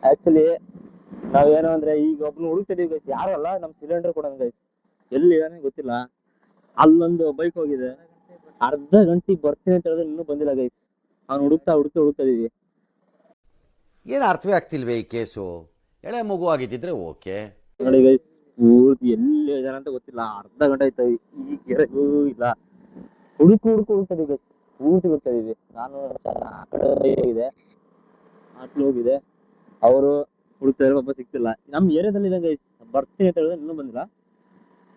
Actually ನಾವೇನೋ ಅಂದ್ರೆ ಈಗ ಒಬ್ನು ಹುಡುಕ್ತಿದೀವಿ ಗೈಸ್, ಯಾರು ಅಲ್ಲ ನಮ್ ಸಿಲಿಂಡರ್ ಕೊಡೋಣ ಗೈಸ್. ಎಲ್ಲಿ ಏನೇ ಗೊತ್ತಿಲ್ಲ, ಅಲ್ಲೊಂದು ಬೈಕ್ ಹೋಗಿದೆ, ಅರ್ಧ ಗಂಟೆಗೆ ಬರ್ತೀನಿ ಅಂತ ಹೇಳಿದ್ರೆ ಇನ್ನೂ ಬಂದಿಲ್ಲ ಗೈಸ್. ಅವ್ನು ಹುಡುಕ್ತಾ ಇದೀವಿ. ಏನು ಅರ್ಥವೇ ಆಗ್ತಿಲ್ವೇ ಈ ಕೇಸು? ಎಳೆ ಮಗು ಆಗಿದ್ದಿದ್ರೆ ಓಕೆ ನೋಡಿ ಗೈಸ್, ಪೂರ್ತಿ ಎಲ್ಲಿ ಜನ ಅಂತ ಗೊತ್ತಿಲ್ಲ, ಅರ್ಧ ಗಂಟೆ ಆಯ್ತು ಈ ಕೆರೆಗೂ ಇಲ್ಲ. ಹುಡುಕ್ತಾ ಇದೀವಿ ಗೈಸ್, ಪೂರ್ತಿ ಹುಡುಕ್ತಾ ಇದೀವಿ. ನಾನು ಆ ಕಡೆ ಹೋಗಿದೆ, ಆಟ್ಲು ಹೋಗಿದೆ, ಅವರು ಹುಡುಕ್ತಾ ಇರೋ ಒಬ್ಬ ಸಿಗ್ತಿಲ್ಲ. ನಮ್ ಏರಿಯಾದಲ್ಲಿ ಇದೆ ಗೈಸ್, ಬರ್ತೀನಿ ಅಂತ ಹೇಳಿದ್ರೆ ಇನ್ನೂ ಬಂದಿಲ್ಲ.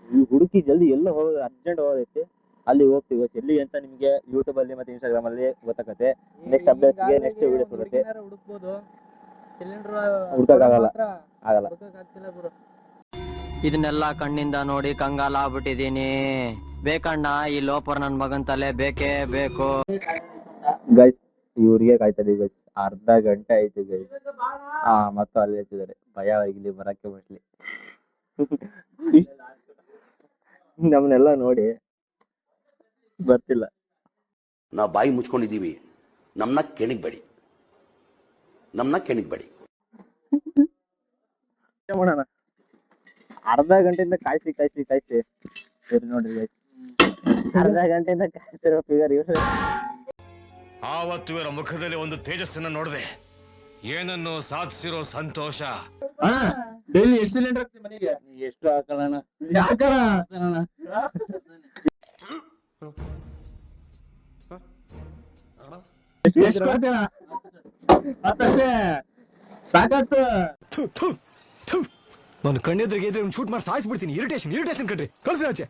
ಈ ಹುಡುಕಿ ಜಲ್ದಿ ಎಲ್ಲ ಹೋಗೋದು, ಅರ್ಜೆಂಟ್ ಹೋಗೋದೈತಿ, ಅಲ್ಲಿ ಹೋಗ್ತೀವಿ ಗೈಸ್. ಎಲ್ಲಿ ಅಂತ ನಿಮ್ಗೆ ಯೂಟ್ಯೂಬ್ ಅಲ್ಲಿ ಮತ್ತೆ ಇನ್ಸ್ಟಾಗ್ರಾಮ್ ಅಲ್ಲಿ ಗೊತ್ತಾಗತ್ತೆ. ನೆಕ್ಸ್ಟ್ ಅಪ್ಡೇಟ್ಸ್ಗೆ ನೆಕ್ಸ್ಟ್ ವಿಡಿಯೋಸ್ ಬರುತ್ತೆ. ಹುಡುಕಕ್ಕಾಗಲ್ಲ, ಆಗಲ್ಲ. ಇದನ್ನೆಲ್ಲ ಕಣ್ಣಿಂದ ನೋಡಿ ಕಂಗಾಲ ಆಗ್ಬಿಟ್ಟಿದೀನಿ. ಬೇಕಣ್ಣ ಈ ಲೋಪರ್ ನನ್ ಮಗನ್ ತಲೆ ಬೇಕೇ ಬೇಕು. ಗೈಸ್ ಇವ್ರಿಗೆ ಕಾಯ್ತಾ ಇದೀವಿ ಗೈಸ್, ಅರ್ಧ ಗಂಟೆ ಆಯ್ತು ಗೈಸ್. ಮತ್ತು ಅಲ್ಲಿ ಹೇಳ್ತಿದ್ದಾರೆ ಭಯ ಅವ್ರಿಗೆ ಇಲ್ಲಿ ಬರಕ್ಕೆ ಮೋಸ್ಟ್ಲಿ. ನಮ್ಮನ್ನೆಲ್ಲ ನೋಡಿ ಬರ್ತಿಲ್ಲ. ನಾವು ಬಾಯಿ ಮುಚ್ಕೊಂಡಿದ್ದೀವಿ, ನಮ್ಮನ್ನ ಕೆಣಿಗ್ಬೇಡಿ. ಮಾಡೋಣ, ಅರ್ಧ ಗಂಟೆಯಿಂದ ಕಾಯಿಸಿ ಸರಿ ನೋಡ್ರಿ ಗೈಸ್, ಅರ್ಧ ಗಂಟೆಯಿಂದ ಕಾಯಿಸಿರೋ ಫಿಗರ್ ಇವ್ರು. ಆವತ್ತು ಇವರ ಮುಖದಲ್ಲಿ ಒಂದು ತೇಜಸ್ಸನ್ನ ನೋಡಿದೆ, ಏನನ್ನು ಸಾಧಿಸಿರೋ ಸಂತೋಷ. ಡೈಲಿ ಎಷ್ಟು ಸಿಲಿಂಡರ್ ಹಾಕ್ತೀವಿ ಮನೆಗೆ? ಎಷ್ಟು ಹಾಕೋಣ, ಸಾಕತ್ತು. ನಾನು ಕಣ್ಣೆದ್ರಿಗೆ ಶೂಟ್ ಮಾಡಿ ಸಾಯಿಸ್ಬಿಡ್ತೀನಿ. ಇರಿಟೇಷನ್ ಕಣ್ರಿ, ಕಳ್ಸಿ ಆಚೆ.